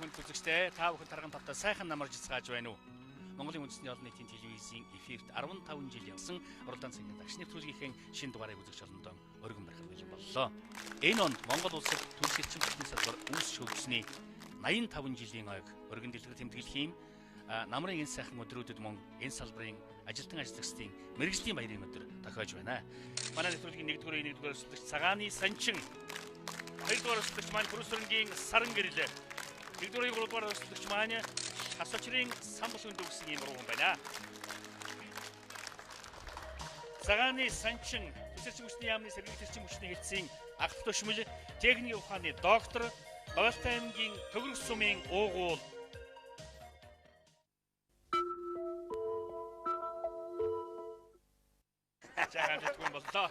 бүхэнд үзэгчтэй та бүхэн тарган тавтаа сайхан намарж цааж байна уу? Монголын үндэсний олон нийтийн телевизийн эфирт 15 жил явсан уралдаан цэнгийн дагш нэвтрүүлгийн шинэ дугаарыг үзэгч олондоо өргөн барих бэлэн боллоо. Энэ онд Монгол улсад төрөл эрчим хүчний салбар үүс шөгжсөний 85 жилийн ойг өргөн дэлгэр тэмдэглэх юм намрын энэ сайхан өдрүүдэд мөн энэ салбарын ажилтан ажиллагчдын мэрэгжлийн баярын өдөр тохиож байна. Манай нэвтрүүлгийн 1-р өсөлтөгч Цагааны Санчин, 2-р өсөлтөгч маань Бүрсүрэнгийн Саран Гэрлээ, 1-р 3-р өсөлтөгч маань Хасвчрын Самбушүнд өгсөн юм руу байна. Цагааны Санчин төсөлч хүчний яамны сэргийлэх эрчим хүчний хэлтсийн агт төшмөл техникийн ухааны доктор, Говьтай аймгийн Төгөрөг сумын уугуул. Жаагаадгүй боллоо.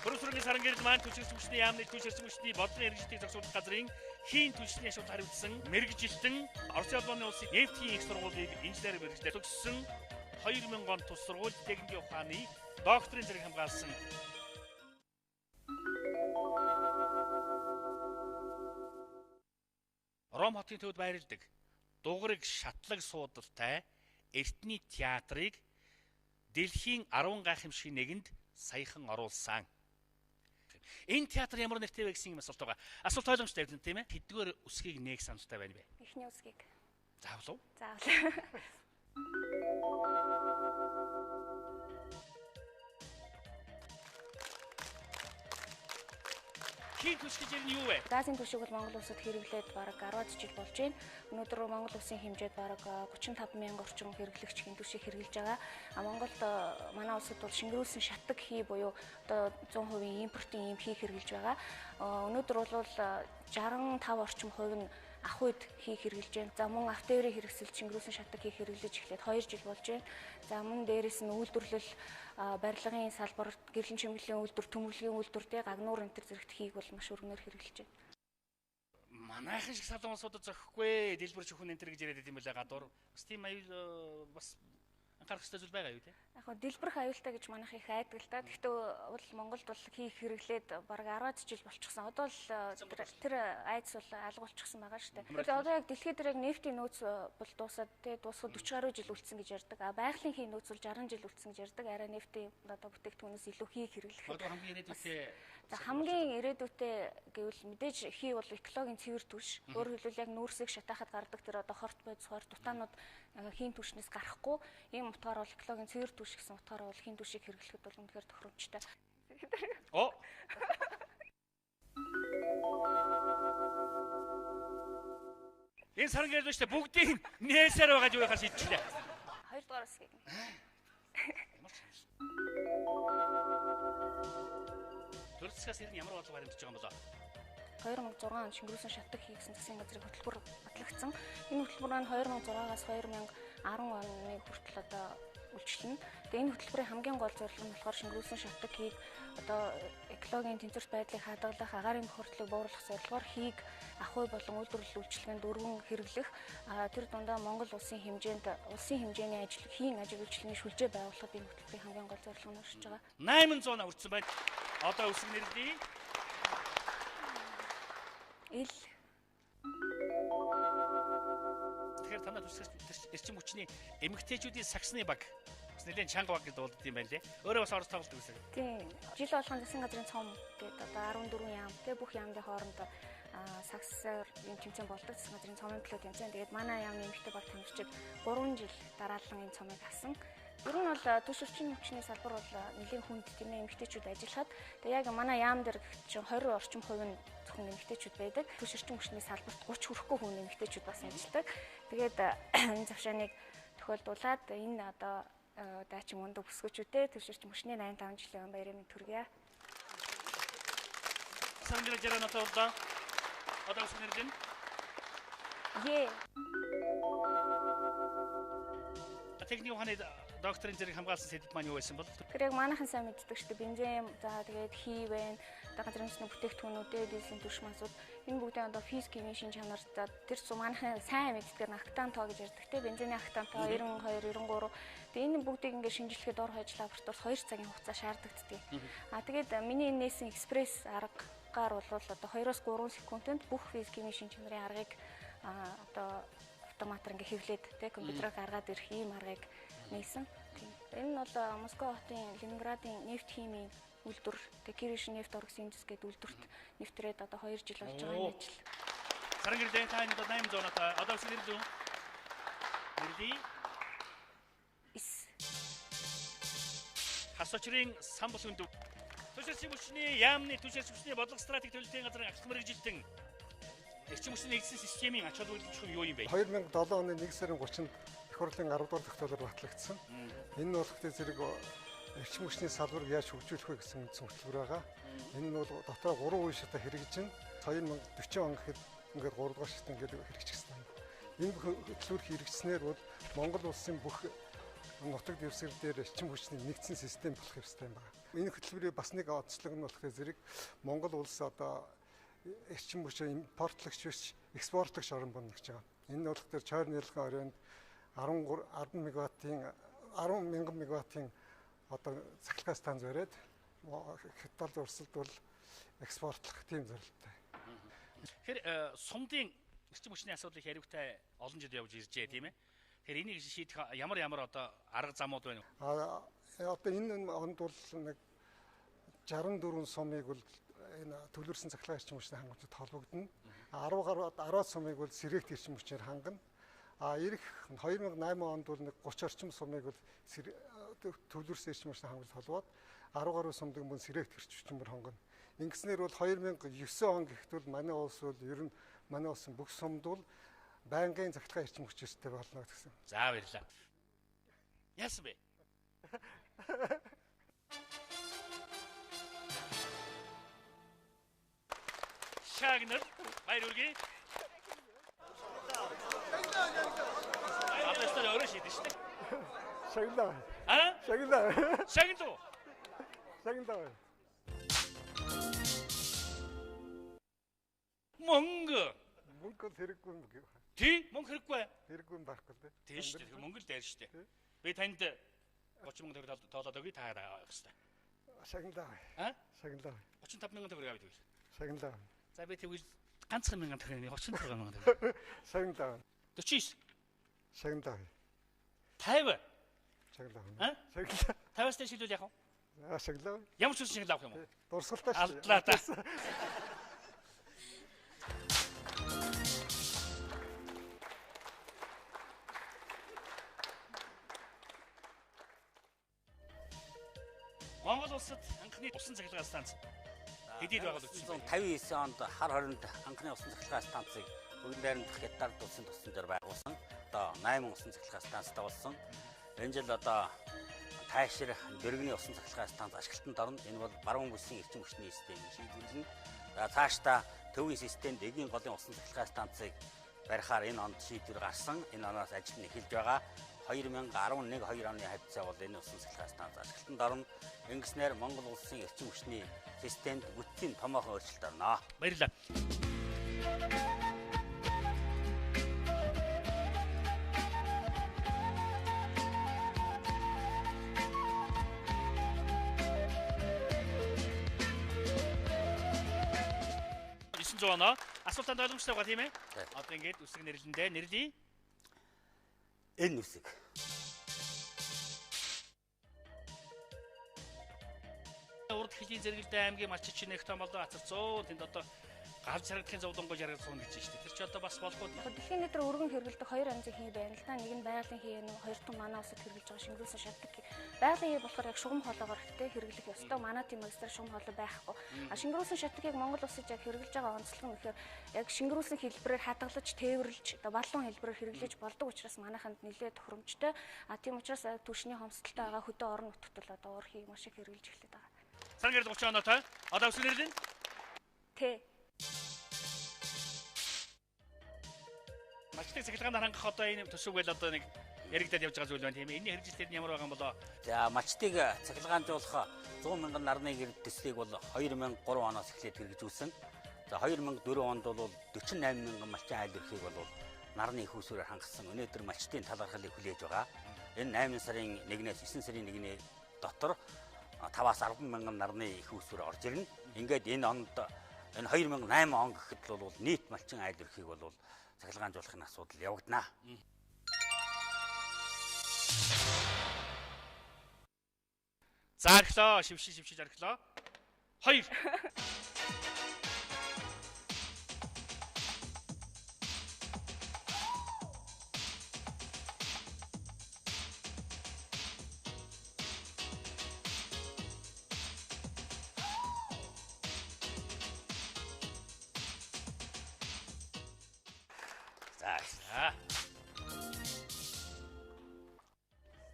Бүрсүрэнгийн Саран Гэрэл маань төсөлч хүчний яамны эрчим хүчний бодлогын хэрэгжлийг зохицуулах газрын хийн түлшний ашигт хариуцсан мэрэгжилтэн Орос улсын улсын нефтийн их сургуулийг инженер мэрэгчлэр төгссөн 2000 он тус сургууль техникийн ухааны докторийн зэрэг хамгаалсан Ром хотын төвд байрладаг дугарыг шатлаг суудалтай Эртний театрыг дэлхийн 10 гайхамшигын нэгэнд саяхан оруулсан. Энэ театр ямар нэртэй вэ гэсэн юм асуулт байгаа. Асуулт ойлгомжтой байна тийм ээ? Хэдгээр үсгийг нээх саналтай байна бэ? Эхний үсгийг. Заавал уу? Заавал. Хийн түлш гэж юу вэ? Газын түлшийг бол Монгол улсад хэрэглээд бараг 10 жил болж байна. Өнөөдөр Монгол улсын хэмжээд бараг 35 мянган орчим хэрэглэгч хийн түлшийг хэрэглэж байгаа. Монголд манай улсад бол шингэрүүлсэн шатаг хий буюу одоо 100% импортын ийм хий хэрэглэж байгаа. Өнөөдөр бол 65 орчим хувь нь ах үед хий хэрэглэж байна. За мөн автоэрийн хэрэгсэл шингэрүүлсэн шатаг хий хэрэглэж эхлээд 2 жил болж байна. За мөн дээрэс нь үйлдвэрлэл барилгын салбар, гэрлийн чимэглэлийн үйлдвэр, төмөрлөгийн үйлдвэртэй гагнуур энэ төр зэрэгт хийг бол маш өргөнөөр хэрэглэж байна. Манайхан шиг салон улсуудад зохихгүй дэлбэрч хүн энэ төр гэж яриад юм байлаа гадуур. Бас тийм аюул бас анхаарах хэрэгтэй зүйл байгаа юу те? Яг нь дэлбэрх аюултай гэж манайх их айдаг л да. Гэхдээ бол Монголд бол хийх хэрэглээд бараг 10 жил болчихсон. Одоо л тэр айдас бол алга болчихсон байгаа шүү дээ. Тэгэхээр одоо яг дэлхийд дээр яг нефтийн нөөц бол дуусаад те дуусахад 40 гаруй жил үлдсэн гэж ярьдаг. Байгалийн хий нөөц бол 60 жил үлдсэн гэж ярьдаг. Арай нефтийн одоо бүтээгдэхүүнээс илүү хийх хэрэглэх. Хамгийн ирээдүйтэй гэвэл мэдээж хий бол экологийн цэвэр түлш. Өөрөөр хэлбэл яг нүүрсийг шатаахад гардаг тэр одоо хорт байд суур дутаанууд хийн түвшнээс гарахгүй ийм утгаар бол экологийн цэвэр түвш гэсэн утгаараа бол хийн түвшийг хэрэглэхэд бол үнэхээр тохиромжтой. Оо. Энэ Саран Гэрэл шүү дээ бүгдийг нээсээр байгаа юу хаа шийдчихлээ. 2-р үсгийг. Төрөлцгөөс ирнэ ямар бодлого баримтж байгаа юм болоо? 2006 онд шингэрүүлсэн шатдаг хийгсэн засгийн газрын хөтөлбөр батлагдсан. Энэ хөтөлбөр маань 2006-аас 2010 оны хүртэл одоо үйлчлэнэ. Тэгээ энэ хөтөлбөрийн хамгийн гол зорилго нь болохоор шингэрүүлсэн шатдаг хийг одоо экологийн тэнцвэрт байдлыг хадгалах, агаарын бохирдлыг бууруулах зорилгоор хийг ах уй болон үйлдвэрлэл үйлчилгээнд өргөн хэрэглэх, тэр дундаа Монгол улсын хэмжээний хийн ажил үйлчилгээний шүлжээ байгуулахад энэ хөтөлбөрийн хамгийн гол зорилго нь оршиж байгаа. 800 хүрсэн байна. Одоо үсэг нэрлэе. Тэгэхээр танаа төсөлч эрчим хүчний эмэгтэйчүүдийн сагсны баг бас нэлээд чанга баг гэдэг болд юм байна лээ. Өөрөө бас орос тоглолт үзсэн. Тийм. Жил болгон засгийн газрын цом гэдэг одоо 14 яам те бүх яамны хооронд сагсаар юм тэмцээн болдог засгийн газрын цомын төлөө тэмцээн. Тэгээд манай яамны эмэгтэй баг тамирчид 3 жил дараалан энэ цомыг авсан. Ер нь бол төш эрчим хүчний салбар бол нэлийн хүнд тийм ээ эмэгтэйчүүд ажиллахад тэгээ яг манай яам дээр чинь 20 орчим хувь нь зөвхөн эмэгтэйчүүд байдаг. Төш эрчим хүчний салбарт 30 хүрэхгүй хүн эмэгтэйчүүд бас ажилладаг. Тэгээд энэ завшааныг тохиолдуулаад энэ одоо даачин мундаг бүсгүүчүүдээ төш эрчим хүчний 85 жилийн баярын төргийа. Саран Гэрэл жараа натаалда. Одоо үсэг нэрлэн. Техникийн ухааны докторийн зэрэг хамгаалсан сэдв маань юу байсан бол? Тэр яг манайхан сайн мэддэг шүү дээ. Бензин, за тэгээд хий байна. Одоо газрын нөхцөл бүтээгдэхүүнүүдээ дизелийн түвшмасууд энэ бүгдийн одоо физикийн шин чанар за тэр манайхан сайн мэддгээр актантоо гэж ярьдаг те. Бензины актантоо 92, 93. Тэгээд энэ бүгдийг ингээд шинжилгээд ор хойж лабораторид 2 цагийн хугацаа шаарддаг. Тэгээд миний нээсэн экспресс арга аргаар бол одоо 2-3 секундэд бүх физик-химийн шин чанарын аргыг одоо автоматар ингээ хэвлээд тэ компьютераар гаргаад ирэх ийм аргыг нээсэн. Энэ нь бол Москва хотын Ленинградын нефть химийн үйлдвэр тэ Киришин нефть оргсинжс гэдэг үйлдвэрт нэвтрээд одоо 2 жил болж байгаа юм ажил. Сарангэрдээ тань одоо 800 одоо өсөлт нэрдүү. Нэрдий. Хасочрын самбал хүнд түшэрчийн хүчний яамны түшэрч хүчний бодлого стратеги төлөвлөлтийн газрын ахлах мэрэгжилтэн эрчим хүчний нэгдсэн системийн ач холбогдол юу юм бэ? 2007 оны 1 сарын 30-нд их хурлын 10 дугаар тогтоолоор батлагдсан. Энэ нь болох зэрэг эрчим хүчний салбарыг яаж хөгжүүлэх вэ гэсэн хөтөлбөр байгаа. Энэ нь бол дотоо 3 үе шатаа хэрэгжин 2040 он гэхэд ингээд 3 дугаар шатаа ингээд хэрэгжих гэсэн. Энэ хөтөлбөр хэрэгжснээр бол Монгол улсын бүх нутаг дэвсгэр дээр эрчим хүчний нэгдсэн систем болох ёстой юм байна. Энэ хөтөлбөрийн бас нэг онцлог нь болохоор зэрэг Монгол улс одоо эрчим хүчээ импортлогч биш экспортлогч орн болно гэж байгаа. Энэ нь болохоор Чойр нийлхэн оройнд 10 мянган мегаваттын одоо цахилгаан станц бариад Хятад улсад бол экспортлох тийм зорилттой. Тэгэхээр сумдын эрчим хүчний асуудлыг хариутай олон жил явж иржээ тийм ээ. Тэгэхээр энийг шийдэх ямар одоо арга замууд байна уу? Одоо энэ онд бол нэг 64 сумыг бол энэ төвлөрсөн цахилгаан эрчим хүчний хангамжид холбогдно. 10 сумыг бол сэрэгт эрчим хүчээр хангана. Ирэх 2008 онд бол нэг 30 орчим сумыг бол төвлөрсөн эрчим хүчний хангамжид холбоод 10 гаруй сумдаг мөн сэрэгт эрчим хүчээр хангана. Ингэснээр бол 2009 он гэхэд бол манай улс бол ер нь манай улсын бүх сумд бол байнгын цахилгаан эрчим хүчтэй болно гэсэн. За баярлалаа. Яасан бэ? Шагнер баяр үргээ. Апостол өөрөө шийдэж шүү дээ. Шагнаа. Шагнаа. Шагнаа. Шагнаа. Мөнгө хэрэггүй юм гээ. Тий, мөнгө хэрэггүй. Хэрэггүй юм байхгүй дээ. Тий шүү дээ. Мөнгө л дээр шүү дээ. Би танд 30 мянган төгрөг тоолоод өгье та авах хэрэгтэй. Шагнаа. Шагнаа. 35 мянган төгрөг авъя тэгвэл. Шагнаа. За би тэгвэл ганцхан мянган төгрөг 36 мянган төгрөг. Шагнаа. 49. Шагнаа. 50. Шагнаа. Шагнаа. 50-аас дэш шилүүл яах вэ? Шагнаа. Ямар ч шигэл авах юм уу? Дурсгалтай шүү. Алдлаа та. Монгол улсад анхны усан цахилгаан станц хэдийд байгаа л үгүй. 1959 онд хар хоринд анхны усан цахилгаан станцыг бүгд найрамдах Хятад улсын тусан дээр байгуулсан. Одоо 8 усан цахилгаан станцтай болсон. Энэ жил одоо Тайшир дэргэний усан цахилгаан станц ашиглалтанд орно. Энэ бол баруун бүсийн эрчим хүчний систем шийдвэрлэнэ. За цаашдаа төвийн системд эгийн голын усан цахилгаан станцыг барихаар энэ онд шийдвэр гарсан. Энэ оноос ажил нь эхэлж байгаа. 2011-2 оны хавцаа бол энэ усан цахилгаан станц ашиглалтанд орно. Ингэснээр Монгол улсын эрчим хүчний системд бүтцийн томоохон өөрчлөлт орно. Баярлалаа. Жона асуултанд ойлгомжтой байгаа тийм ээ. Одоо ингээд үсэг нэрлэндээ нэрлэе. Энэ үсэг. Урд хөлийн зэрэгэлдээ аймгийн Малччин их том болоо Ацар 100 тэнд одоо гал чаргадхийн зовлонгоо жаргал суун гэж байна шүү дээ. Тэр чи одоо бас болохгүй. Дэлхийн нийтээр өргөн хэрэглэдэг 2 янзын хий байна л да. Нэг нь байгалийн хий, нэг хоёр дахь манай улсад хэрэглэж байгаа шингэрүүлсэн шатдаг. Байгалийн хий болохоор яг шугам хоолоогоор ихтэй хэрэглэх ёстой. Манай тийм магистрал шугам хоолой байхгүй. Шингэрүүлсэн шатдагыг Монгол улсад яг хэрэглэж байгаа онцлог нь ихээр яг шингэрүүлсэн хэлбэрээр хадгалж, тээвэрлж, баллон хэлбэрээр хэрэглэж болдог учраас манайханд нэлээд тохиромжтой. Тийм учраас түвшний хомсдолтой байгаа хөдөө орон нутгад бол одоо уур хийг маш их хэрэглэж эхлэдэг байгаа. Сангэр 30 оноотой. Одоо үсэг нэрлэн. Тэ. Малчтыг цахилгаанд хангах одоо энэ төсөв байл одоо нэг яригдаад явж байгаа зүйл байна тийм ээ. Энийн хэрэгжилтээр нь ямар байгаа юм болоо? За малчтыг цахилгаанжуулах 100 мянган нарны гэр төслийг бол 2003 оноос эхлээд хэрэгжүүлсэн. За 2004 онд бол 48 мянган малчин айл өрхийг бол нарны их усүрээр хангасан. Өнөөдөр малчтын талархлыг хүлээж байгаа. Энэ 8 сарын 1-ээс 9 сарын 1-ний дотор 5-10 мянган нарны их усүр орж ирнэ. Ингээд энэ онд энэ 2008 он гэхэд бол нийт малчин айл өрхийг бол цахилгаанжуулахын асуудал явагдана. За орхилоо, шившиж орхилоо. 2. За.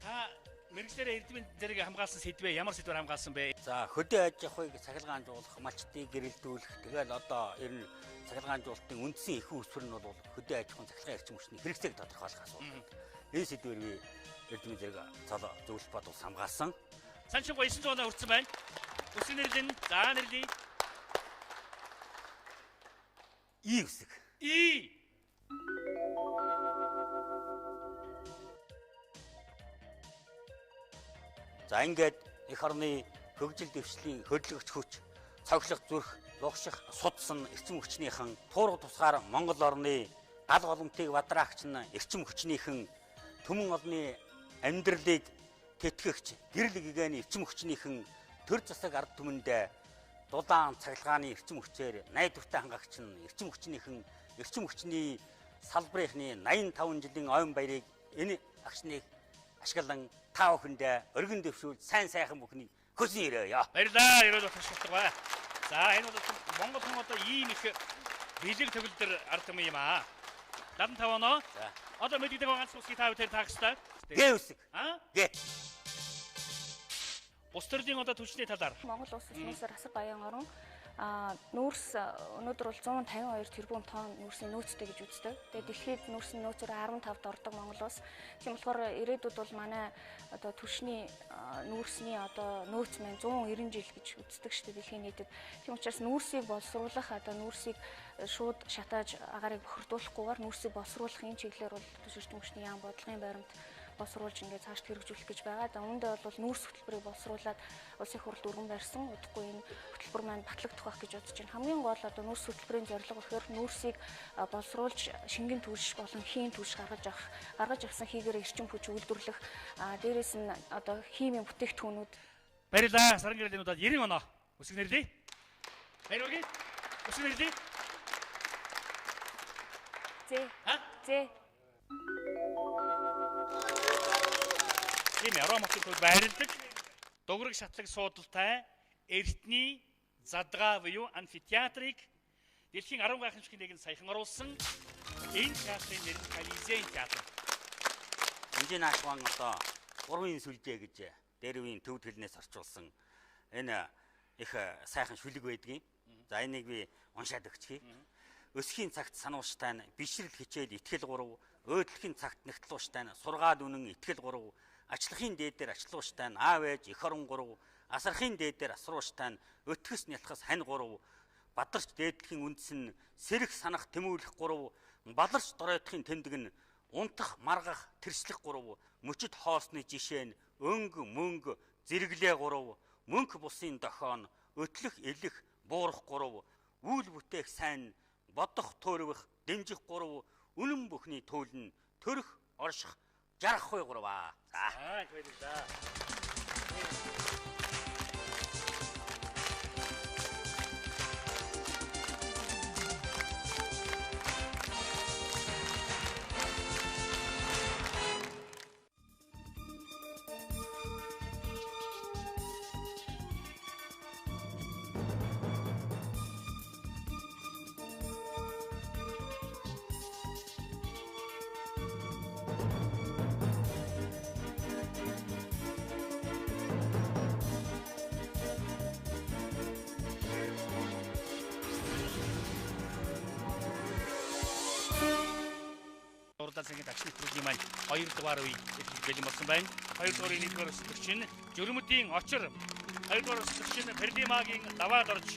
Та мэрэгчлэр эрдэмтэн зэрэг хамгаалсан сэдвээ ямар сэдвээр хамгаалсан бэ? За хөдөө аж ахуйг цахилгаанжуулах, малчтыг гэрэлтүүлэх, тэгэл одоо ер нь цахилгаанжуулалтын үндсэн их үүсвэр нь бол хөдөө аж ахуйн цахилгаан эрчим хүчний хэрэгцээг тодорхойлох асуудал. Энэ сэдвээр би эрдэмтэн зэрэг цолоо зөвлөх бод ус хамгаалсан. Санчинго 900 оноо хүрсэн байна. Үсэг нэрлэн, за нэрлэе. И үсэг. И. За ингээд эх орны хөгжил дэвшлийн хөдөлгөгч хүч, цогцлох зүрх, лугших, судсан эрчим хүчнийхэн туурга тусгаар Монгол орны гал голомтыг бадраагч нь эрчим хүчнийхэн түмэн олны амьдралыг тэтгэгч гэрэл гэгэний эрчим хүчнийхэн төр засаг ард түмэндээ дулаан цахилгааны эрчим хүчээр найдвартай хангагч нь эрчим хүчний салбарынхны 85 жилийн ойн баярыг энэ агшныг ашиглан та бүхэндээ өргөн дэвшүүл сайхан бүхнийг хөсөн ирээё. Баярлалаа. Ерөөд ташилдаг бай. За энэ бол Монгол хүн одоо ийм их бэлэг төгөлдөр ард түмэн юм аа. 75 оноо. За. Одоо мэддэг ганц үсгийг та бүхэн таагстай. Гээ үсэг. Гээ. Улс төрийн одоо түвшний талаар Монгол улс улсаар асар баян орон нүүрс өнөөдөр бол 152 тэрбум тонн нүүрсийн нөөцтэй гэж үздэг. Тэгээд дэлхийд нүүрсийн нөөцөөр 15-д ордог Монгол улс. Тийм болохоор ирээдүйд бол манай одоо түвшний нүүрсний одоо нөөц маань 190 жил гэж үздэг шүү дээ дэлхийн нийтэд. Тийм учраас нүүрсийг боловсруулах одоо нүүрсийг шууд шатааж агаарыг бохирдуулахгүйгээр нүүрсийг боловсруулах энэ чиглэлээр бол түвшин түвшний яам бодлогын баримт боловсруулж ингээд цааш хэрэгжүүлэх гэж байгаа. За үүндээ бол нүүрс хөтөлбөрийг боловсруулад улсын хурлд өргөн барьсан. Удахгүй энэ хөтөлбөр маань батлагдах байх гэж бодож байна. Хамгийн гол одоо нүүрс хөтөлбөрийн зорилго гэхээр нүүрсийг боловсруулж шингэн түвш болон хийн түвш гаргаж авсан хийгээр эрчим хүч үйлдвэрлэх дээрээс нь одоо химийн бүтээгдэхүүнүүд. Баярлалаа. Сарын гэрэлтнүүдэд 90 оноо үсэг нэрлэе. Баярлалаа. Үсэг нэрлэе. Зэ. Тийм ароматыг байрладаг дуграг шатлаг суудалтай эртний задгаа буюу амфитеатрыг дэлхийн 10 гайхамшигын нэгэнд саяхан оруулсан энэ театрын нэр нь Колизей театр. Инжин ашван одоо 3-ын сүлжээ гэж дээр үеийн төвд хэлнээс орчуулсан энэ их сайхан шүлэг байдгийн. За энийг би уншаад өгчихье. Өсхийн цагт санууштай нь бишрэл хичээл итгэл 3, өөдлөхийн цагт нэгтлууштай нь сургаал үнэн итгэл 3, ачлахын дээдээр ачлууштай нь аав ээж эх орон 3, асархын дээдээр асруулштай нь өтгөс нялхас хань 3, бадарч дээдлэхийн үндэс нь сэрэх санах тэмүүлэх 3, баларч доройтхын тэмдэг нь унтах маргах тэрслэх 3, мөчөд хоосны жишээ нь өнг мөнгө зэрэглээ 3, мөнх бусын дохоон өтлөх элэх буурах 3, үйл бүтээх сайн бодох төөрөх дэмжих 3, үнэн бүхний төлн төрөх орших жарах 3. За. Баярлалаа. Уралдааны агшны нэвтрүүлгийн маань 2 дугаар үе бэлэн болсон байна. 2 дугаарыг 1 дугаар өсөлтөгч нь Жөрмөдийн очир, 2 дугаар өсөлтөгч нь Пердимагийн даваад орж,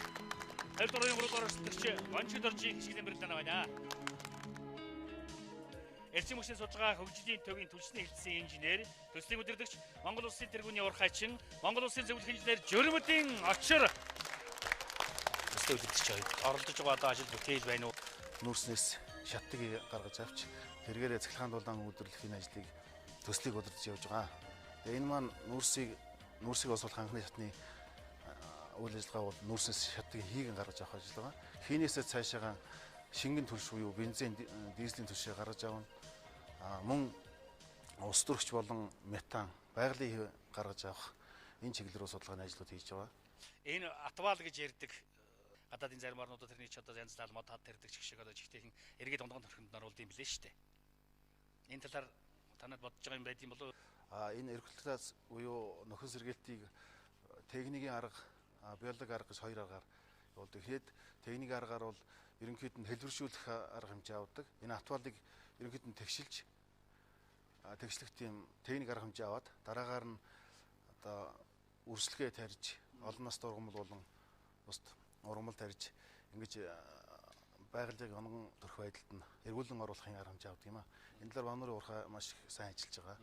2 дугаарын 3 дугаар өсөлтөгч Мончид оржийн хишгийн бэлэн байна. Эрчим хүчний судалгаа хөгжлийн төвийн түлшний хэлтсийн инженер, төслийн удирдагч, Монгол Улсын тэргүүний урхайчин, Монгол Улсын зөвлөх инженер Жөрмөдийн очир төстэй үлдэж байгаа. Оролдож байгаа одоо ажил бүтээл байна уу? Нүүрснээс шатыг гаргаж авч тэргээрээ цахилгаан дулаан үйлдвэрлэхийн ажлыг төслийг удирдах явж байгаа. Тэгээ энэ маань нүүрсийг босруулах анхны шатны үйл ажиллагаа бол нүүрснээс шатыг хийгэн гаргаж авах ажиллагаа. Хийнээсээ цаашаага шингэн түлш буюу бензин, дизелийн түлшээ гаргаж авна. Мөн ус төрөгч болон метан, байгалийн гаргаж авах энэ чиглэл рүү судалгааны ажлууд хийж байгаа. Энэ атвал гэж ярьдаг гадаадын зарим орнуудад тэрний ч одоо янз бүрийн алмаад тарьдаг ч гэх шиг одоо жигтэйхэн эргээд онгон төрхөнд оруулд юм билээ шүү дээ. Энэ талаар танад бодож байгаа юм байд юм болов уу? Энэ эрхлэлтээс буюу нөхөн сэргээлтийг техникийн арга, биологи арга гэж хоёр аргаар явуулдаг. Тэгэхэд техникийн аргаар бол ерөнхийд нь хэлбэршүүлэх арга хэмжээ авдаг. Энэ атвалыг ерөнхийд нь тэгшлэх тийм техник арга хэмжээ аваад дараагаар нь одоо үрслэгээ тарьж, олон настай ургамал болон бусд ургамал тарьж ингэж байгалийн онгон төрх байдалд нь эргүүлэн оруулахын арга хэмжээ авдаг юм а. Энэ талаар манай урхаа маш их сайн ажиллаж байгаа.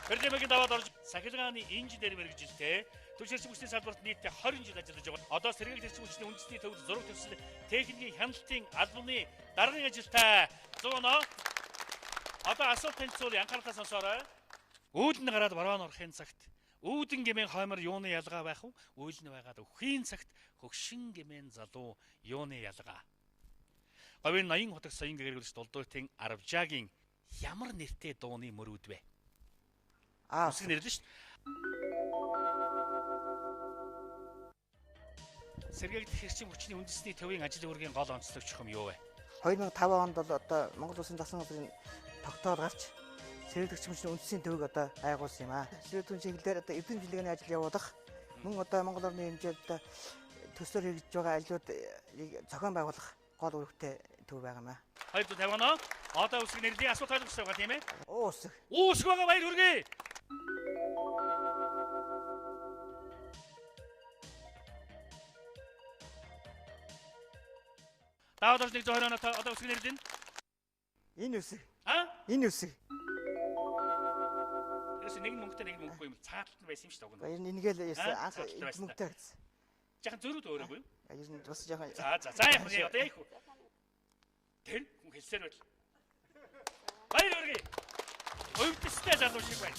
Хөрлөмөгийн даваад орж сахилгааны инженер мэргэжилтэй түлш эрчим хүчний салбарт нийтдээ 20 жил ажиллаж байгаа. Одоо сэргээгт эрчим хүчний үндэсний төвд зураг төсөл техникийн хяналтын албаны даргын ажилтай 100 оноо. Одоо асуулт танилцуул анхааралтай сонсоорой. Үүдэн гараад баруун орохын цагт үүдэн гэмээр хоймор юуны ялгаа байх вэ? Үйлэн байгаад өвхийн цагт хөгшин гэмээр залуу юуны ялгаа. Говийн 80 хотог соён гэрүүлэгч Дулдуйтын Арвжаагийн ямар нэртэй дууны мөрүүд вэ? Үсэг нэрлэн шүү дээ. Сэргээгт эрчим хүчний үндэсний төвийн ажил үүргийн гол онцлогч юм юу вэ? 2005 онд бол одоо Монгол Улсын засан газрын тогтоол гарч сэргээгт эрчим хүчний үндэсний төвийг одоо байгуулсан юм аа. Сэргээгт чиглэлээр одоо эвдэн жилийн ажил явуулах мөн одоо Монгол орны хэмжээнд одоо төслөөр хийж байгаа ажлуудыг зохион байгуулах гол үүрэгтэй төв байгаа юм аа. 250 оноо. Одоо үсэг нэрлэлийн асуулт ойлгосон байгаа тийм ээ? Үсэг. Үсэг байгаа баяр хүргэе. Даваад орж 120 оноо одоо үсэг нэрлэн. Энэ үсэг. Энэ үсэг. Ерөөс нэг мөнгөтэй нэг мөнгөгүй юм цааталт нь байсан юм шүү дээ. Энийгээ л анх мөнгөтэй гэсэн. Жахан зөрүүд өөрөөгүй юу? Ер нь бас жахан. За яг нь одоо яг. Тэр хүн хэлсээр байл. Баяр хүргэе. Өвдөстэй залуу шиг байна.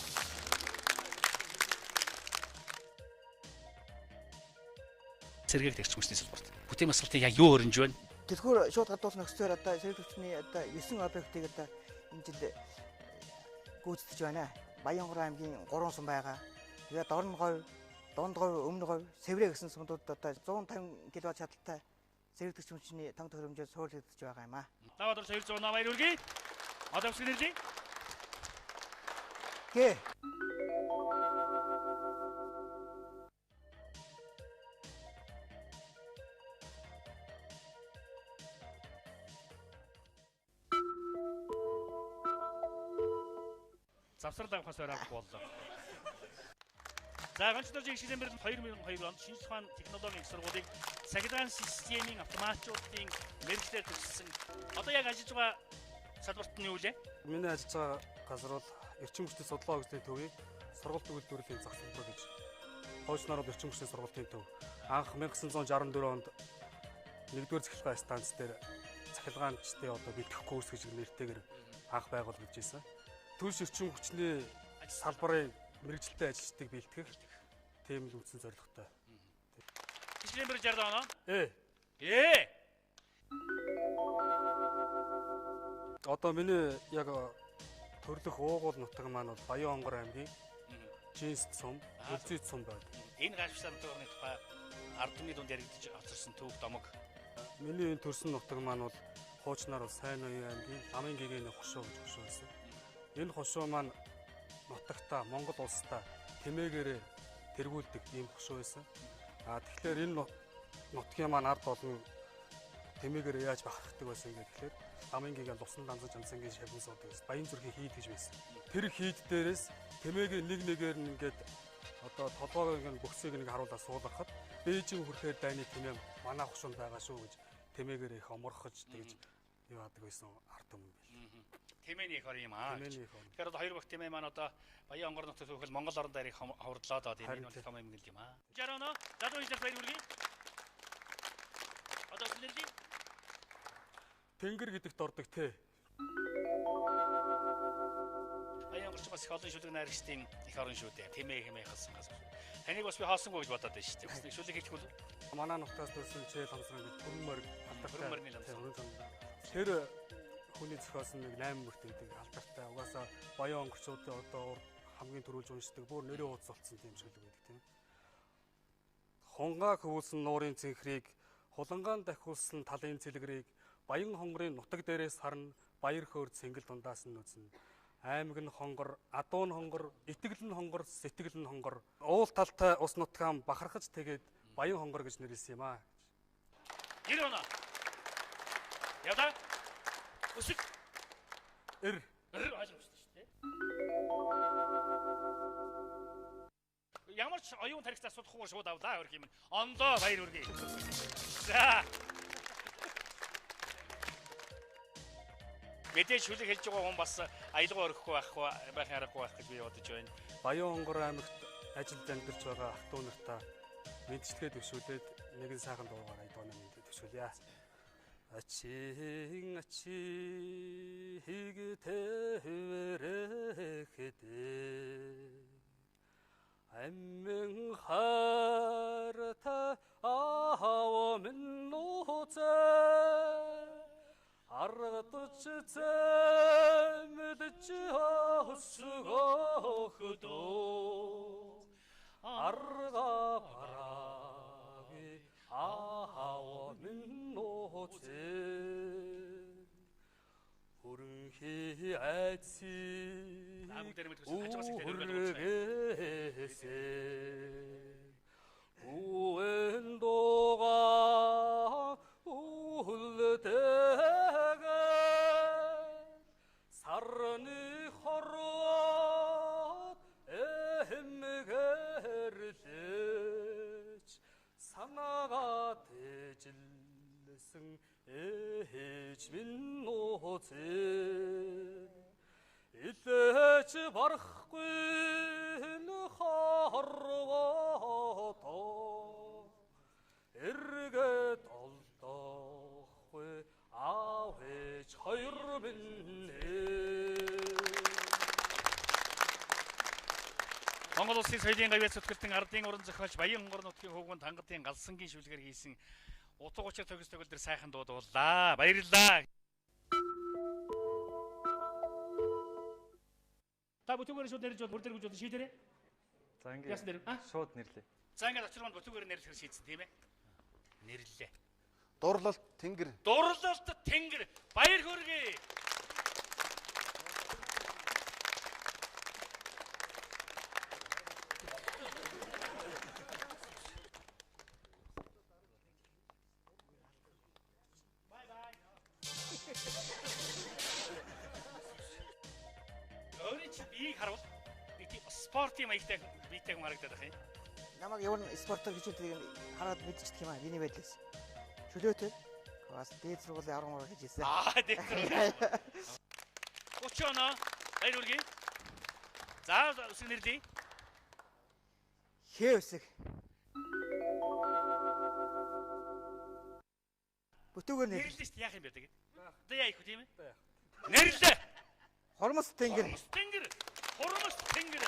Сэргээгт эрчим хүчний салбарт бүтээн масалтын яг юу өрнж байна? Дэлгүүр шууд гадуур нөхцөөр одоо сэргээгт хүчний одоо 9 объектыг одоо энэ жил гүйцэтгэж байна. Баянгар аймгийн 3 сум байгаа. Тэгээд Дорн говь, Дунд говь, Өмнө говь, Сэврэ гэсэн сумдууд одоо 150 кВт чадалтай сэргээгт эрчим хүчний тоног төхөөрөмжөөр суурлагдаж байгаа юм аа. Даваад орж 200 оноо баяр хүргэе. Одоо үсэг нэрлэе. Гэ. Завсар давхаас ороод боллоо. За ганцлж ихшилэн бэрд 2002 онд шинжлэх ухааны технологийн их сургуулийг сахилгаан системийн автоматжуулалтын мэргэжлээр төгссөн. Одоо яг ажиллаж байгаа салбарт нь юу вэ? Миний ажиллаж байгаа газар бол эрчим хүчний судлаа хөгжлийн төвийн сургалт үйлдвэрлэлийн зах салбар гэж. Хойш нарууд эрчим хүчний сургалтын төв. Анх 1964 онд 1-р цахилгаан станц дээр цахилгаанчдын одоо бэлтгэх курс гэж нэртэйгээр анх байгуулагдаж байсан. Түлш эрчим хүчний салбарын мэргэжилтэй ажилчдыг бэлтгэх тийм л үндсэн зорилготой. Ихлэн бэр 60 оноо. Одоо миний яг төрлөх уугуул нутаг маань бол Баян онгор аймгийн Жинст сум, Үлзийд сум байна. Энэ гашуусаар нутгийн тухай ард түмний дунд яригдж авчирсан төв домог. Миний энэ төрсөн нутаг маань бол хуучнаар бол Сайн Оюун аймгийн Ламын гэгээний хошуу гэж хошуу байсан. Энэ хошуу маань нутагта Монгол улстай тэмээгээрээ тэргүүлдэг ийм хошуу байсан. Тэгэхээр энэ нутгийн маань ард олон тэмээгээрээ яаж бахархдаг байсан гэхээр Ламын гэгээ лусан данзаж амсангийн шавин суудаг гэсэн. Баян зүрхийн хийд гэж байсан. Тэр хийд дээрээс тэмээгээ нэг нэгээр нь ингээд одоо толгойг бөхсийг нэг харуулаад суулгахад Бээжин хүрэхээр дайны тэмээн манай хошуунд байгаа шүү гэж тэмээгээр их оморхож тэгж юу яадаг байсан ард түмэн бил. Тэмээний их ор юм аа. Тэмээний их ор. Тэгэхээр одоо хоёр багт тэмээ маань одоо Баян хонгор нутагт хөвгөл Монгол орон дээрийг хавардлаа одоо энэ нь том юм гэлт юм аа. 60 оноо залуу инженер баяр хүргэе. Одоо сүлэлий. Тэнгэр гэдэгт ордог те. Баян хонгорч бас их олон шүлэг найрагчдын их орон шүү дээ. Тэмээ хэмээ хасан гас. Таныг бас би хаосонгүй гэж бодоод байна шүү дээ. Бас нэг шүлэг хэлэх үү? Манай нутгаас төрсэн чээл хамсрын гэж хөрмөр Хөрмөрний ламсан. Тэр хүний зохиосон нэг 8 мөрт гэдэг алдартай. Угаасаа Баян хонгорчуудын одоо хамгийн түрүүлж уншдаг бүр нэрээ ууц болцсон тийм шүлэг байдаг тийм. Хунгаа хөвүүлсэн нуурын цэнхрийг хулангаан дахиулсан талын цэлгэрийг Баян хонгорын нутаг дээрээс харна баяр хөөр цэнгэл дундаас нь үзнэ. Аймаг нь хонгор, адуун хонгор, итгэл нь хонгор, сэтгэл нь хонгор. Уул талтай ус нутгаан бахархаж тэгээд Баян хонгор гэж нэрлсэн юм аа. 90 оноо. Яваа. Өсөг. Ойлгомжтой шүү дээ. Ямар ч оюун тарихт асуудахгүй шууд авлаа хөрх юм. Ондоо баяр хүргэе. За. Мэдээж шүлэг хэлж байгаа хүн бас аялгаа өрөхгүй байхын аргагүй байх гэж би бодож байна. Баян хонгор аймагт ажилд амьдарч байгаа ах トゥ нартаа мэдчилгээ төвшүүлээд нэгэн сайхан дуугаар айдуунаа мэдээ төвшүүлье. Ачин хигтэвэрэхэдэ аммен харта аавмэн нууцаа аргадч зэмдэж хосгохдоо арга бараги аавмэн нууцаа хүрхи айци 우엔도가 울대가 사르니 허롯 엠메게르데치 사나가 대질승 에헤지민 노제 이때지 바르quin харгото эргэ толдохгүй аавэж хоёр минь Монгол Улсын соёлын гавьяас зүтгэлтэн ардын уран зохиолч Баян хонгор нутгийн хөвгөнд хангалтын галсангийн шүлгээр хийсэн утга учир төгс төгөл дээр сайхан дуудууллаа. Баярлалаа. Та бүтүүгээр шууд нэрж бол бүр дээр гэж бодсон шийдэрээ. За ингээд шууд нэрлээ. За ингээд очир манд бүтүүгээр нэрлэхэр шийдсэн тийм ээ. Нэрлэлээ. Дурлалт тэнгэр. Дурлалт тэнгэр. Баяр хүргэе. Бийг харуул нэг тийм спортын маягтай биетэй хүн харагдаад байна. Намайг ямар спортоор хичээлдэг хараад мэдчихдэг юм аа. Миний байдлаас. Чөлөөтэй. Бас дээд сургуулийн 13 хийжсэн. Дээд сургууль. 30 оноо. Баяр хүргэе. За үсэг нэрлэе. Хээ үсэг. Бүтүүгээр нэрлээ. Нэрлээ шүү дээ яах юм бэ тэгээд. Одоо яа их үү тийм ээ? Нэрлээ. Хормос тэнгэр. Тэнгэр. Хормос тэнгэр.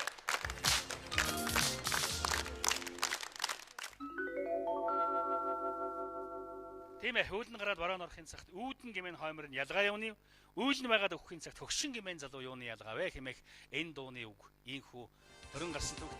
Тийм ээ, хөвлөн гараад бараан орохын цагт үүдэн гэмээр хоймор нь ялгаа явны, үйлэн байгаад өгөхийн цагт хөгшин гэмээр залуу юуны ялгаа вэ хэмээх энэ дууны үг ийхүү төрөн гарсан түүх.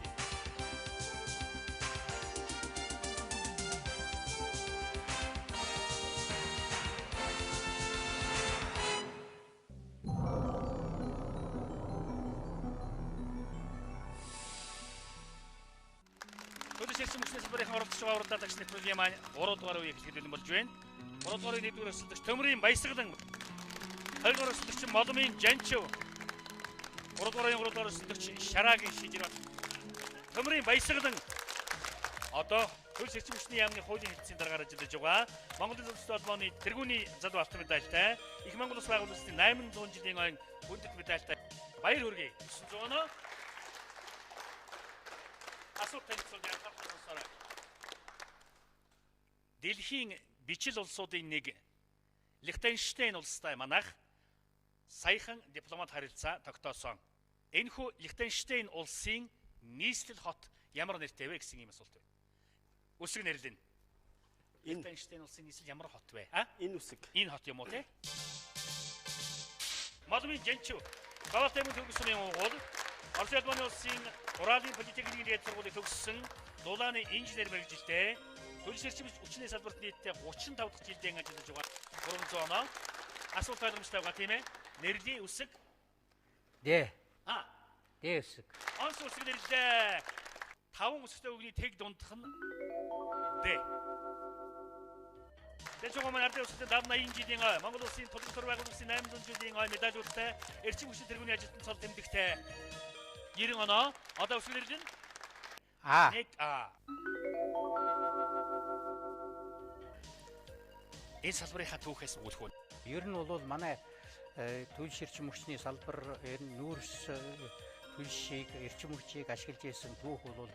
Уралдаан тагшны програм 3 дугаар үеийг хэлэлцэн болж байна. 3 дугаар үеийн 1-р өсөлтөгч Төмрийн Баясгалан, 2-р өсөлтөгч Моломын Жанчив, 3 дугаар өсөлтөгч Шараагийн Шижир, Төмрийн Баясгалан одоо Төвс эрчим хүчний яамны хуулийн хэлтсийн дараагаар ажиллаж байгаа. Монголын зөвлөлт холбооны тэргүүний залуу алтан медальтай их Монгол Улс байгууллагын 800 жилийн ойн хүндэт медальтай баяр хүргэе. 900 оноо. Асуулт танилцуулж анхаарал. Дэлхийн бичил улсуудын нэг Лихтенштейн улстай манайх саяхан дипломат харилцаа тогтоосон. Энэхүү Лихтенштейн улсын нийслэл хот ямар нэртэй вэ гэсэн ийм асуулт байна. Үсэг нэрлэн. Лихтенштейн улсын нийслэл ямар хот вэ? Энэ үсэг. Энэ хот юм уу те? Малмын Женчүү. Галатемын төгсөний уул Орос улсын улсын Уралын политехникийн дэд сургуулийг төгссөн дулааны инженер мэргэжилтэй төлөв ширчмж хүчний салбарт нийтдээ 35 дахь жилдээ ажиллаж байгаа. 300 оноо. Асуулт ойлгомжтой байгаа тийм ээ. Нэрлийн үсэг. Дэ. Дэ үсэг. Онц үсэг нэрлээ. 5 үсэгтэй үгний тэг дундах нь Дэ. Тэжүүмэн ардын үсэгтэй 80 жилийн ой Монгол улсын төлөв төр байгууллагын 800 жилийн ой медалиудтай эрчим хүчний тэргүүний ажилтан цол тэмдэгтэй 90 оноо. Одоо үсэг нэрлэн нэг Энэ салбарынхаа түүхээс өгөх үү? Ер нь бол манай төлөв ширчим хүчний салбар энэ нүүрс төлшийг эрчим хүчийг ашиглаж ирсэн түүх бол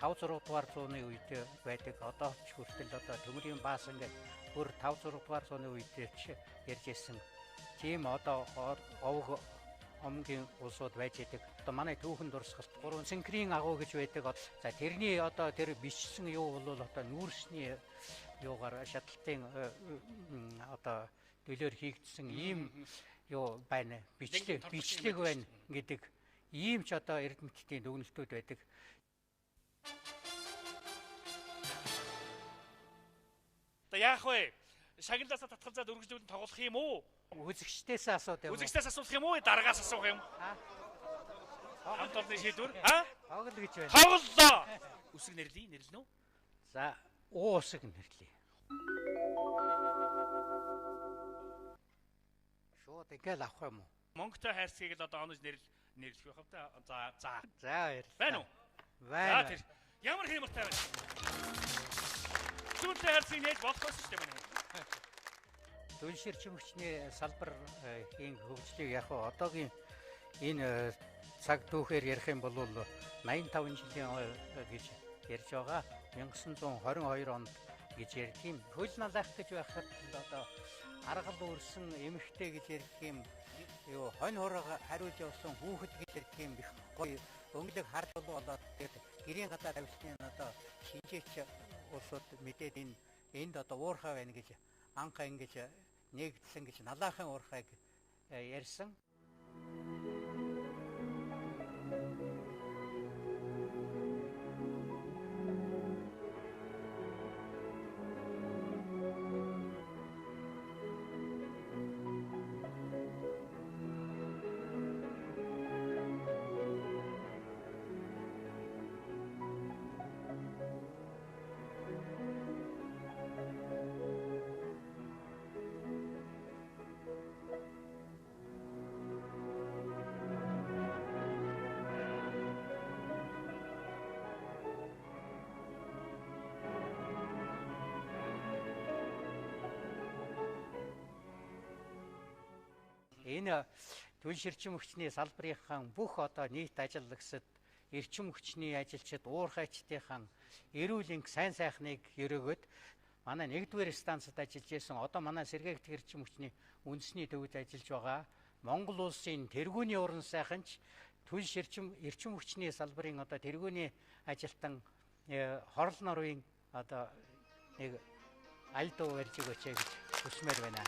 5-6 дугаар зууны үед байдаг. Одоо ч хүртэл одоо төмөрийн баас ингээд бүр 5-6 дугаар зууны үед ч ярьж ирсэн. Тийм одоо овг омгийн улсууд байж байдаг. Одоо манай түүхэн дурсгалт 3 синкрийн агуу гэж байдаг. За тэрний одоо тэр бичсэн юу бол одоо нүүрсний юугаар шатлалтын одоо төлөөр хийгдсэн ийм юу байна. Бичлэг байна гэдэг ийм ч одоо эрдэмтдийн дүгнэлтүүд байдаг. Яах вэ? Шагналаасаа татгалзаад өргөжлүүлэн тоглох юм уу? Үзэгчдээс асуух юм уу? Үзэгчдээс асуух юм уу? Дараагаас асуух юм? Хамт олонны шийдвэр? Тоглол гэж байна. Тоглолоо. Үсэг нэрлэн үү? За, үсэг нэрлэе. Шууд ингээл авах юм уу? Монготой хайрцгийг л одоо онож нэрлэх байх та. За. Байна уу? Байна. За тэр ямар хэмэртэй байна? Түүнтэй хайрцгийг нээж болохоос ч юм уу? Төлөв ширчим хүчний салбарын хөгжлийг яг одоогийн энэ цаг түүхээр ярих юм бол 85 жилийн гэж ярьж байгаа. 1922 онд гэж ярьдаг юм. Хөл налах гэж байхад одоо аргал үрсэн эмэгтэй гэж ярьдаг юм. Юу хонь хороо хариулж явсан хүүхэд гэж ярьдаг юм. Их гоё өнгөлөг харж болоод гэрийн гадаа тавьсны одоо шинжээч улсууд мэдээд энд одоо уурхай байна гэж анхаа ингэж нэгдсэн гэж налаахан уурхайг ярьсан. Энэ төлөв ширчим хүчний салбарынхаа бүх одоо нийт ажиллагчид, эрчим хүчний ажилчид, уурхайчдынхаа эрүүл энх сайн сайхныг өрөөгөөд манай 1-р станцад ажиллаж байсан одоо манай сэргээгдэх эрчим хүчний үндэсний төвд ажиллаж байгаа Монгол улсын тэргүүний уран сайханч төлөв ширчим эрчим хүчний салбарын одоо тэргүүний ажилтан хорол норвын одоо нэг альдуу барьж өгөөч гэж хүсмээр байна.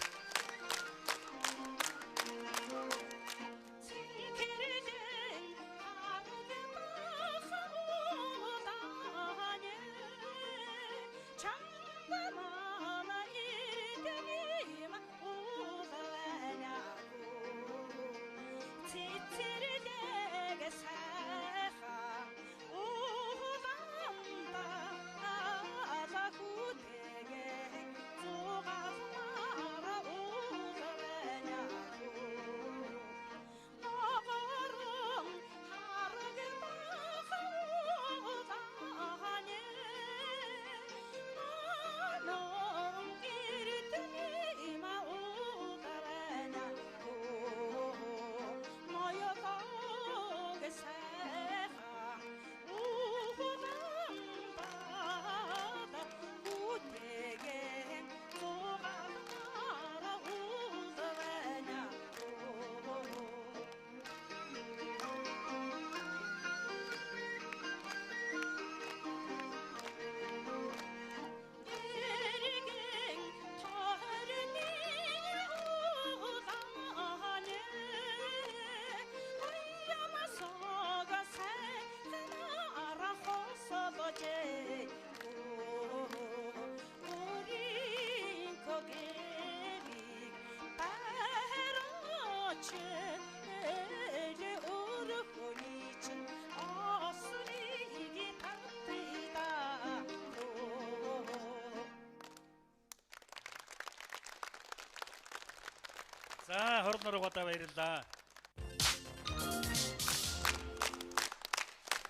За, хорнороо гадаа баярлаа.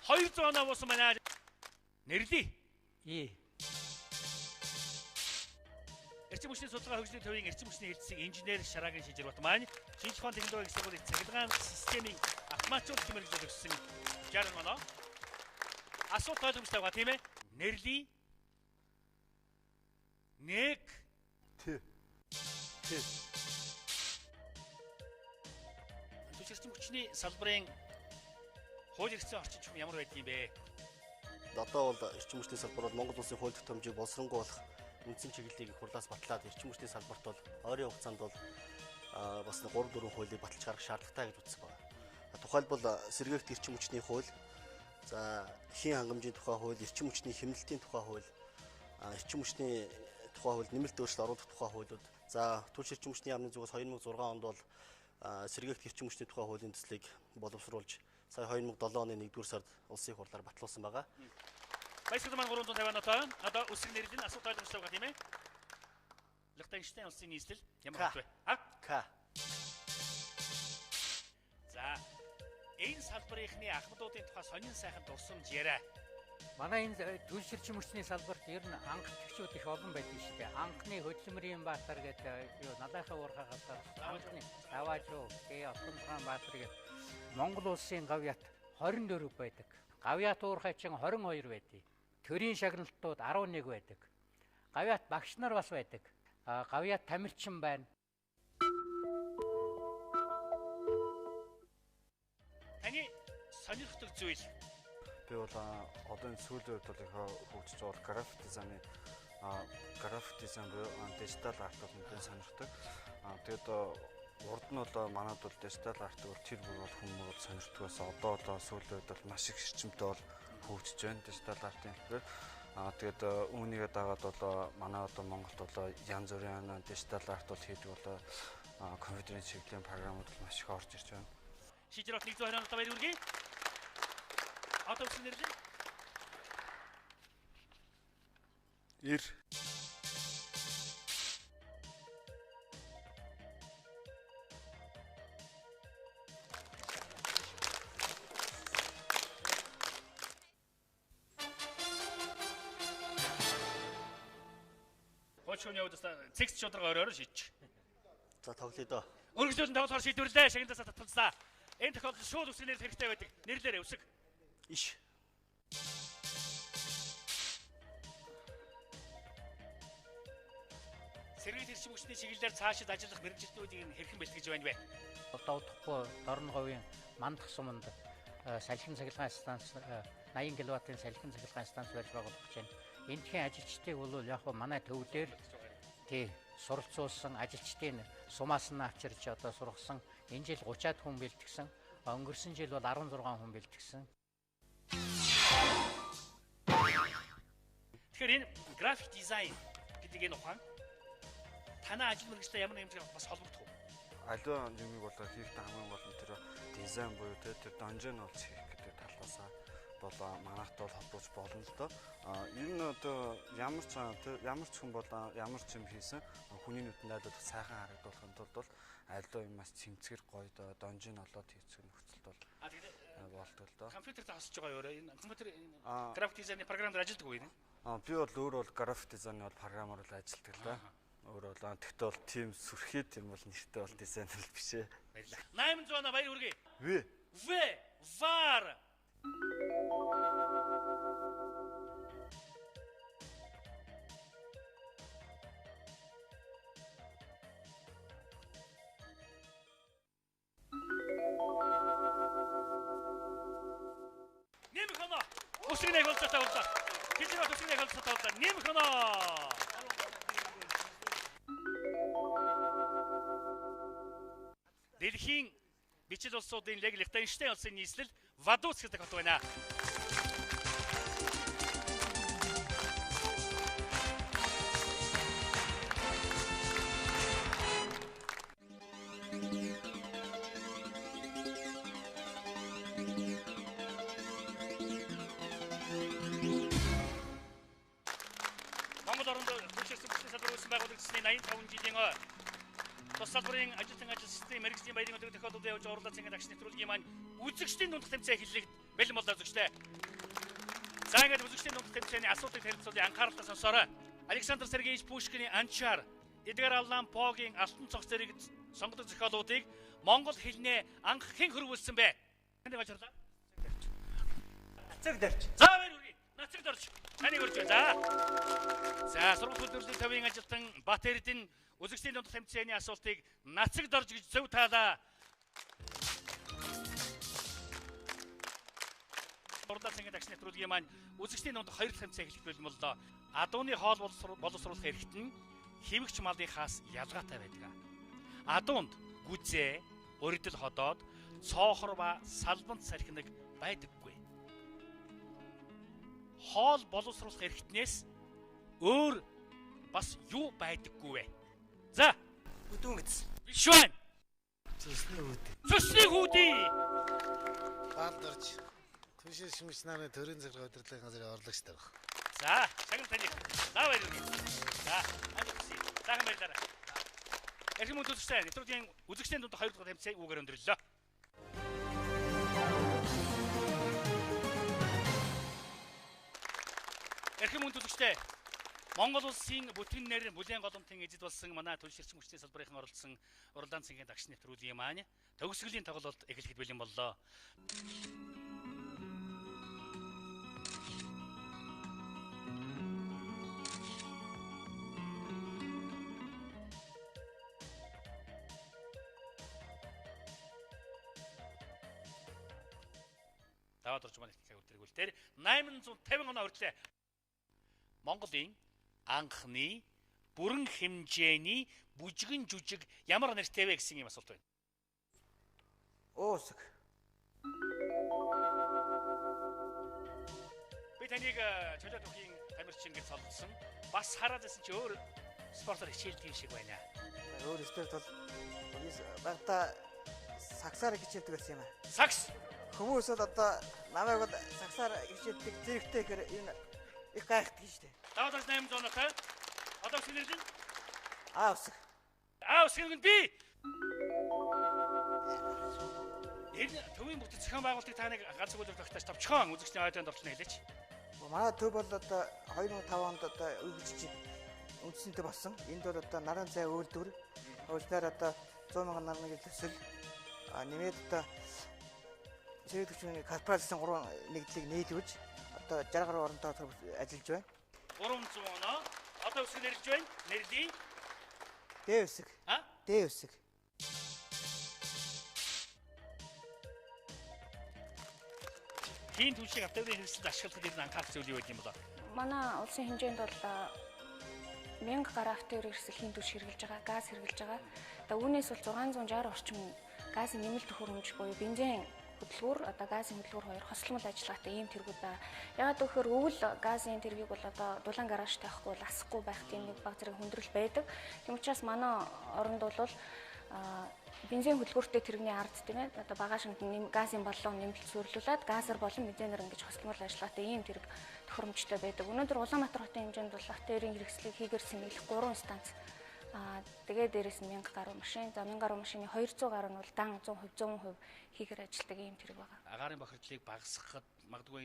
200 оноо болсон байна. Нэрлэе. Эрчим хүчний судалгаа хөгжлийн төвийн эрчим хүчний хэлтсийг инженер Шараагийн Шижирбат маань шинжлэх ухааны технологийн сургуулийн цахилгаан системийн автоматжуулалт хэмжээгээр өгсөн 60 оноо. Асуулт ойлгомжтой байгаа тийм ээ. Нэрлэе. Нэг эрчим хүчний салбарын хууль эрхцээ орчин чухам ямар байдаг юм бэ? Одоо бол эрчим хүчний салбар бол Монгол улсын хууль тогтоомжийг боловсронгуй болох үндсэн чиглэлийг их хурлаас батлаад эрчим хүчний салбарт бол ойрын хугацаанд бол бас 3-4 хуулийг баталж гаргах шаардлагатай гэж үзсэн байна. Тухайлбал сэргээгт эрчим хүчний хууль, за эхийн хангамжийн тухай хууль, эрчим хүчний хэмнэлтийн тухай хууль, эрчим хүчний тухай хууль, нэмэлт өөрчлөлт оруулах тухай хуулиуд. За түлш эрчим хүчний яамны зүгээс 2006 онд бол сэргээгт эрчим хүчний тухай хуулийн төслийг боловсруулж сая 2007 оны 1-р сард улсын хурлаар батлуулсан байгаа. Баясгалан маань 350 оноо. Одоо үсэг нэрлэн асуулт ойлгомжтой байгаа тийм ээ. Лихтенштейн улсын нийслэл ямар хот вэ? К. За энэ салбарынхны ахмадуудын тухай сонин сайхан дурсамж яриа. Манай энэ түлш эрчим хүчний салбарт ер нь анх төвчүүд их олон байдаг шүү дээ. Анхны Хөдөлмөрийн Баатар гэдэг Налайхаа уурхай газар, анхны Даваажуу, Отгон Баатар гэдэг Монгол улсын гавьяат 24 байдаг. Гавьяат уурхай чинь 22 байдаг. Төрийн шагналтууд 11 байдаг. Гавьяат багш нар бас байдаг. Гавьяат тамирчин байна. Таны сонирхдаг зүйл? Би бол одоо энэ сүүлийн үед бол их хөгжиж байгаа график дизайны буюу дижитал арт бол нэлээд сонирхдаг. Тэгээд урд нь бол манайд бол дижитал арт бол тэр бүр бол хүмүүс бол сонирхдагаас одоо бол сүүлийн үед бол маш их эрчимтэй бол хөгжиж байна дижитал артын хэлбэр. Тэгээд үүнийгээ дагаад бол манай одоо Монголд бол янз бүрийн дижитал арт бол хийдэг бол компьютерийн чиглэлийн програмууд маш их орж ирж байна. Шижирбат 120 оноо баяр хүргэе. Одоо үсэг нэрлэн. Хойчны удаа текст шударга оройр шийдчих. За тоглоё доо. Өргөжлөлтөнд тоглохоор шийдвэрлээ. Шагнадасаа татгалзлаа. Энэ тохиолдолд шууд үсэг нэрлэх хэрэгтэй байдаг. Нэрлээрэй үсэг. Иш. Сэргээгт эрчим хүчний чиглэлээр цаашид ажиллах мэргэжилтнүүдийг хэрхэн бэлтгэж байна вэ? Одоо удахгүй Дорн говийн мандах суманд салхин цахилгаан станц 80 кВт-ын салхин цахилгаан станц барьж байгуулах гэж байна. Эндхийн ажилчдыг бол яг манай төвлөр суралцуулсан ажилчдын сумаас нь авчирч одоо сургасан. Энэ жил 30-аад хүн бэлтгэсэн. Өнгөрсөн жил бол 16 хүн бэлтгэсэн. Тэгэхээр энэ график дизайн гэдэг энэ ухаан танай ажил мэргэжлээ ямар нэмж бас холбогдох уу? Аливаа юмыг бол хийхдээ хамгийн гол нь тэр дизайн буюу тэр донжон олж хийх гэдэг талаас бол манайхд бол холбооч болно л доо. Ер нь одоо ямар ч хүн бол ямар ч юм хийсэн хүний нүдэнд айлуулах сайхан харагдуулахын тулд бол аливаа юм маш цэмцгэр гоё донжон олоод хийцэх нөхцөлд бол болдог л доо. Компьютерт хасж байгаа юу? Энэ компьютер график дизайны програмаар ажилладаг уу? Би бол өөрөө бол график дизайны бол програмаар л ажилладаг л да. Өөрөө бол тэгтээ бол тим сүрхий тийм бол нэртэй бол дизайнер л биш ээ. Баярлалаа. 800 баяр хүргэе. Вар. Нэмэх оноо. Үсгний холцоотой боллоо. Хижрот үсгний холцоотой боллоо. Нэмэх оноо. Дэлхийн бичил улсуудын лиг Лихтенштейн улсын нийслэл Вадуц гэдэг хот байна. Монгол орнд хүчирсэн бүсний салбар үүсгэн байгуулагдсны 85 жилийн Тус салбарын ажилтан ажилчдын мэргэжлийн баярын өдрийн тохиолдолд явж оруулаад цэнгийн агш нэвтрүүлгийн маань үзэгчдийн дундх тэмцээн хэллэгд бэлэн болоо үзэгчтэй. За ингээд үзэгчдийн дундх тэмцээний асуудлыг танилцуулъя. Анхааралтай сонсоорой. Александр Сергеевич Пушкиний Анчар, Эдгар Аллан Погийн Алтан цогц зэрэг сонгодог зохиолуудыг монгол хэлнээ анх хэн хөрвүүлсэн бэ? Энд гажрлаа. Нацаг дэрч. За баяр хүргэе. Нацаг дэрч. Таныг өрж байна. За сургууль хөтөлбөрийн төвийн ажилтан Бат Эрдэнэ үзэгчдийн дундх тэмцээний асуултыг нацаг дорж гэж зөв таалаа. Урдаа цэнгийн агш нэвтрүүлгийн маань үзэгчдийн дундх хоёр тэмцээн эхлэх бэлэн боллоо. Адууны хоол боловсруулах эрхт нь хэвэгч малынхаас ялгаатай байдаг. Адуунд гүзээ, өрдөл ходоод, цоохор ба салбант сархинаг байдаггүй. Хоол боловсруулах эрхтнээс өөр бас юу байдаггүй вэ? За, Бүдүүн гэсэн. биш байна. Цусны үүд. Цусны хүүдий. Баалдарч. Түшээ шимж нарны төрийн зэрэг удирдлагын газрын орлогчтой баг. За, цагаан таны. За баяр хүргэе. За, амжилтсий. Сайхан баярлалаа. Эрхэм үзэгчтэй, нэвтрүүлгийн үзэгчдийн дунд 2 дахь тэмцээн үүгээр өндөрлөө. Эрхэм үзэгчтэй, Монгол улсын бүтгэн нэр бүлээн голомтын эзэд болсон манай төлөв ширчэн хүчний салбарын оролцсон уралдаан цэнгийн агш нэвтрүүлгийн маань төгсгөлийн тоглолт эхлэхэд бэлэн боллоо. Даваад орж манай техникийн үйлдвэрээр 850 оноо хүртлээ. Монголын анхны бүрэн хэмжээний бүжгэн жүжиг ямар нэртэй вэ гэсэн юм асуулт байна. Уусаг. Би таныг чөлөө түүхийн тамирчин гэж солилцсон. Бас хараад байсан чи өөр спортоор хичээлдэг шиг байна. Өөр спорт бол багта саксаар хичээлдэг байсан юм аа. Сакс. Хүмүүс одоо намайг бол саксаар хичээлдэг зэрэгтэй гэхээр энэ их гайхдаг шүү дээ. Даваад 800 оноотой. Одоо шинэлэн. Уусаг. Шинэлэн би. Энэ төвийн бүтэц зохион байгуулалтыг та нэг ганц өгүүлбэр багтааж товчхон үзэгчдийн ойдонд орчно хэлээч. Манай төв бол одоо 2005 онд одоо үйлчилж үндсэнтэй болсон. Энд бол одоо наран цай үйлдвэр өөрөөр одоо 100 сая нарны төсөл нэмээд одоо зэрэг төвчний корпорацийн 3 нэгдлийг нийлүүлж одоо 60 гаруй оронтой ажиллаж байна. 300 оноо. Одоо өсгөл нэрлж байна. Нэрлэе. Дээвсэг. Дээвсэг. Хийн түлшиг автомобилийн хэрэгсэлд ашиглах гэдэг нь анхаарах зүйл юу гэдэг юм бол? Манай улсын хэмжээнд бол 1000 гаруй автомобилийн хэрэгсэл хийн түлшиг хэрэгжилж байгаа, газ хэрэгжилж байгаа. Одоо үүнээс бол 660 орчим газын нэмэлт төхөөрөмж буюу бензин хөдөлгүүр, одоо газын хөдөлгүүр хоёр хосломол ажиллагаатай ийм тэргүүд байна. Ягаад гэвэл өвөл газын тэргийг бол одоо дулаан гараж тавихгүй бол асахгүй байх тийм нэг баг зэрэг хүндрэл байдаг. Тийм учраас манай оронд бол бензин хөдөлгүүртэй тэрэгний ард тийм ээ одоо багажинд газын баллон нэмэлт сүрлүүлээд газар болон бензинээр ингэж хосломол ажиллагаатай ийм тэрэг төхөөрөмжтэй байдаг. Өнөөдөр Улаанбаатар хотын хэмжээнд бол автоэрийн хэрэгслийг хийгээр сэмэлэх 3 станц тэгээ дээрээс нь 1000 гаруй машин, за 1000 гаруй машины 200 гаруй нь бол дан 100% хийхээр ажилладаг ийм тэрэг байгаа. Агаарын бохирдлыг багасгахад магадгүй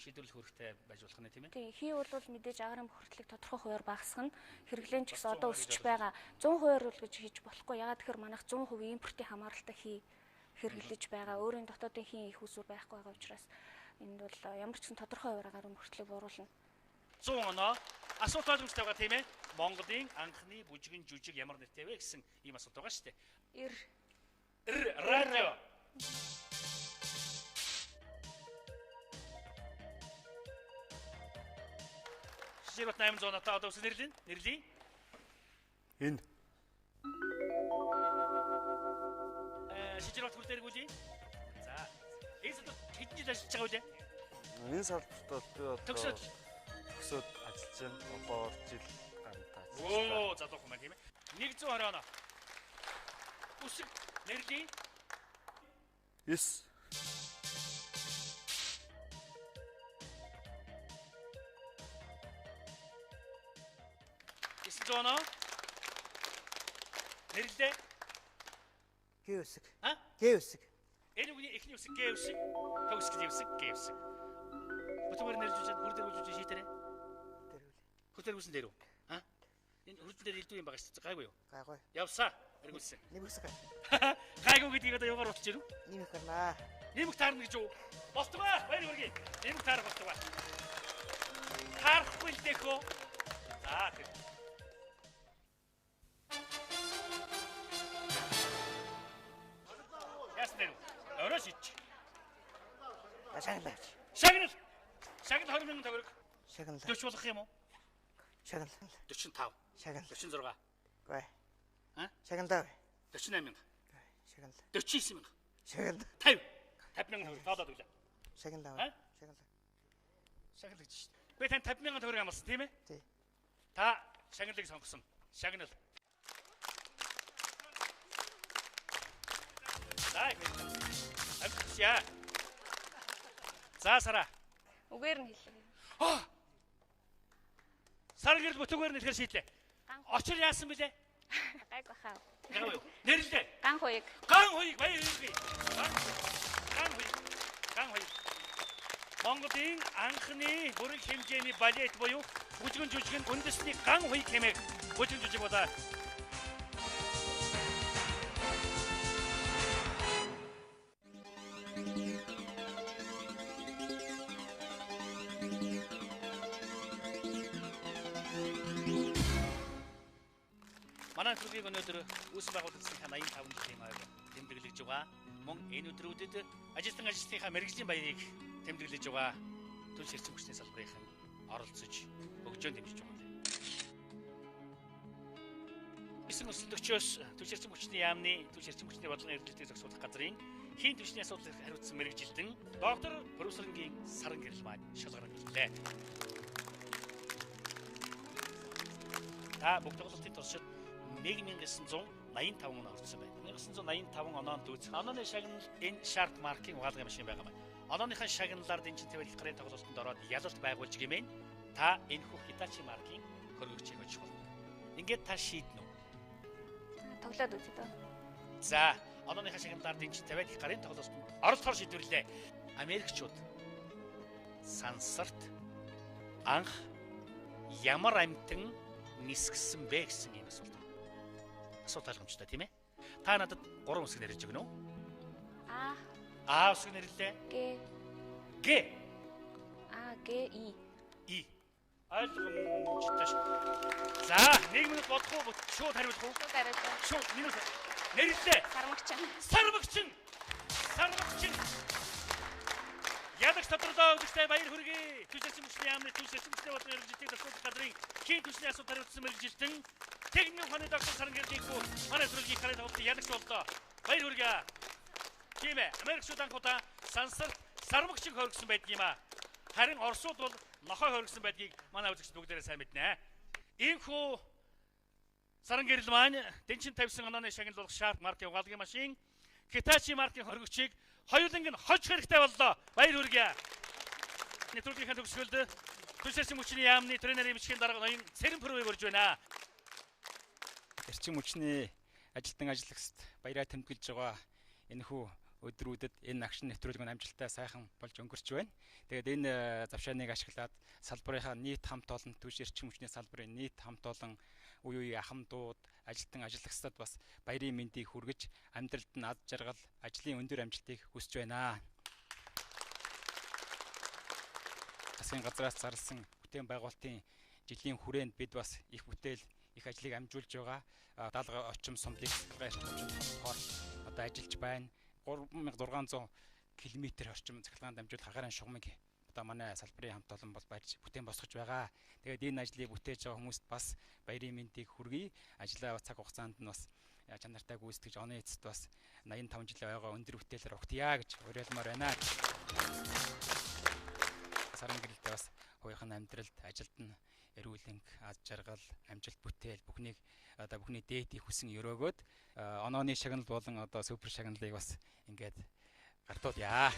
шийдвэрлэх хэрэгтэй байж болох нь тийм ээ. Тий, хий бол мэдээж агаарын бохирдлыг тодорхой хуваар багасгах нь хэрэглэн ч гэсэн одоо өсөж байгаа 100% л гэж хийж болохгүй. Ягаад гэхээр манайх 100% импортын хамааралтай хий хэрэглэж байгаа. Өөрийн дотоодын хий их усүр байхгүй байгаа учраас энд бол ямар ч сан тодорхой хуваар агаарын бохирдлыг бууруулна. 100 оноо асуулт ойлгомжтой байгаа тийм ээ. Монголын анхны бүжгэн жүжиг ямар нэртэй вэ гэсэн ийм асуулт байгаа шүү дээ. Радио. Шижирбат 800 оноотой одоо үсэг нэрлэе. Энэ. Шижирбат хөл дээргүүлье. За. Энэ салбарт хэдэн жил ажиллаж байгаа вэ? Энэ салбарт би одоо төгсөөд ажиллаж байна. Одоо жил гантаа. Оо, залуу хүмүүс тийм ээ. 120 оноо. Үсэг нэрлэе. 9. Оноо. Нэрлээ. Г үсэг. А? Г үсэг. Энэ үгний эхний үсэг Г үсэг, төгсгөл үсэг Г үсэг. Бүтээр нэрлжүүлж хүрдэр үзүүлж шийдэрэ. Хүрдэр үсэн дээр үү? А? Энэ хүрдэн дээр илдүү юм байгаа шүү дээ. Гайгүй юу? Гайгүй. Явсаа. Эргүүлсэн. Нэмэгсэг. Гайгүй гэдгийг одоо юугаар утж ирв? Нэмэх гарнаа. Нэмэх таарна гэж юу? Болтгоо. Баяр хүргэе. Нэмэх таар болтгоо. Таарахгүй л дэхөө. За тэр. Яснэр. Ороош ич. Шагналаач. Шагнал. Шагнал 20,000 төгрөг. Шагнал. 40 болох юм уу? Шагнал. 45. Шагнал. 46. Гүй. А? Шагналаа. 48,000. Шагнал. 49,000. Шагнал. 50. 50,000 төгрөг тоолоод өглөө. Шагнал. А? Шагнал. Шагнал гэж шүү дээ. Би тань 50,000 төгрөг амласан тийм ээ? Тий. Та шагналыг сонгосон. Шагнал. За. За сара. Үгээр нь хэлээ. Сар гэрэл бүтүүгээр нэлхэр шийдлээ. Очир яасан бэлээ? Гайгүй хаа. Гайгүй юу? Нэрлээ. Ган хуйг. Ган хуйг баяр хүргэе. Ган хуйг. Монголын анхны бүрэг хэмжээний балет буюу бүжгэн жүжигэн үндэсний ган хуйг хэмээх бүжгэн жүжиг болоо. Манай төргийн өнөөдөр үүс байгуулагдсанхаа 85 жилийн ойр тэмдэглэж байгаа. Мөн энэ өдрүүдэд ажилтнынхаа мэргэжлийн баярыг тэмдэглэж байгаа төл ширцэн хүчний салбарын оролцож хөгжөөнд дэмжиж байгаа. Эсвэн өсөлтөгчөөс төл ширцэн хүчний яамны төл ширцэн хүчний бодлогын эрхлэлтийг зохицуулах газрын хийн түвшний асуудлыг хариуцсан мэргэжилтэн доктор профессорынгийн саран гэрэл маань шалгараг хэллээ. Та бүх тоглолтын туршид 1985 он орсон байна. 1985 ононд үүсэх онооны шагнал энэ шарт маркийн угаалгын машин байгаа маань. Онооныхаа шагналаар дэнчин твэл гарын тоглолтод ороод ялалт байгуулж гэмээн та энэ хөх Hitachi маркийн хөргөгчийг очих болно. Ингээд та шийднэ үү? Тоглоод үзье дөө. За, онооныхаа шагналаар дэнчин твэл гарын тоглолтод оролцохоор шийдвэрлээ. Америкчууд сансарт анх ямар амтан нисгсэн бэ гэсэн юм асуулт. Асуулт ойлгомжтой тийм ээ. Та надад 3 үсэг нэрлэж өгнө үү? А үсэг нэрлэлээ. Г. Г И. И. Ойлгомжтой шүү. За, 1 минут бодох уу? Шууд хариулах уу? Шууд минут. Нэрлэлээ. Сармагчин. Ядагч тодорхой өгчтэй баяр хүргэе. Түлшэрсэн хүчний яамны түлшэрсэн хүчний бодлогын эрхлэлтийг зохицуулах газрын хийн түвшний асуудал хариуцсан мэргэжилтэн техникийн ухааны доктор саран гэрэлийг манай төрөлгийн хараа тоглолтын ядагч боллоо. Баяр хүргэе. Тийм ээ. Америкчууд анхудаа сансарт сармагчиг хоригдсон байдаг юм аа. Харин Оросууд бол нохой хоригдсон байдгийг манай үзэгчид бүгдээрээ сайн мэднэ. Ийхүү саран гэрэл маань дэнчин тавьсан онооны шагнал болох шарт маркийн угаалгын машин Hitachi маркийн хоригчийг хоёуланг нь хожих хэрэгтэй боллоо. Баяр хүргэе. Нэвтрүүлгийнхаа төгсгөлд түлшэрсэн хүчний яамны тренерийн бичгийн дарга ноён Цэрэн Пүрвийг урьж байна. Эрчим хүчний ажилтан ажиллагчид баяраа тэмдэглэж байгаа энэхүү өдрүүдэд энэ агшин нэвтрүүлэг нь амжилттай сайхан болж өнгөрч байна. Тэгээд энэ завшааныг ашиглаад салбарынхаа нийт хамт олон түлш эрчим хүчний салбарын нийт хамт олон үе үе ахмадууд ажилтан ажиллагчдад бас баярын мэндийг хүргэж амьдралд нь аз жаргал, ажлын өндөр амжилтыг хүсэж байна. Засгийн газраас зарласан бүтээн байгуулалтын жилийн хүрээнд бид бас их бүтээл, их ажлыг амжуулж байгаа. 70 орчим сумлыг захиргаан хор одоо ажиллаж байна. 3600 км орчим захиргаанд дамжуулах агаарын шугамыг одоо манай салбарын хамт олон бол барьж бүтээн босгож байгаа. Тэгээд энэ ажлыг бүтээж байгаа хүмүүст бас баярын мэндийг хүргэе. Ажлаа цаг хугацаанд нь бас чанартай гүйцэтгэж оны эцэст бас 85 жилийн ойгоо өндөр бүтээлээр угтъя гэж уриалмаар байна. Саран гэрэлтэй бас хоёрхан амьдралд, ажилд нь эрүүлэнг, аз жаргал, амжилт бүтээл бүхнийг одоо бүхний дээдийг хүсэн өрөөгөөд онооны шагнал болон одоо супер шагналыг бас ингээд гартуулъя.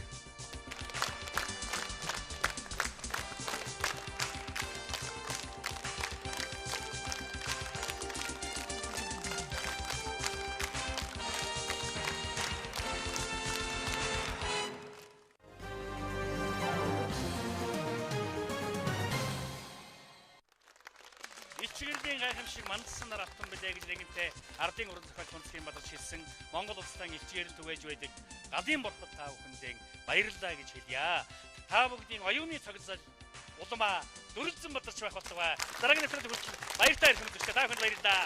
Өвчгөрлийн гайхамшиг мандсан нар автан билээ гэж нэгэнтээ ардын уран зохиол Гунцгийн Баларч хэлсэн Монгол улстай илчээр түгээж байдаг галын бурхад та бүхэндээ баярлалаа гэж хэлье. Та бүгдийн оюуны цогцол улмаа дүрэлзэн Баларч байх болтугай. Дараагийн нэвтрүүлэг хүртэл баяртай ирэх мэт та бүхэнд баярлалаа.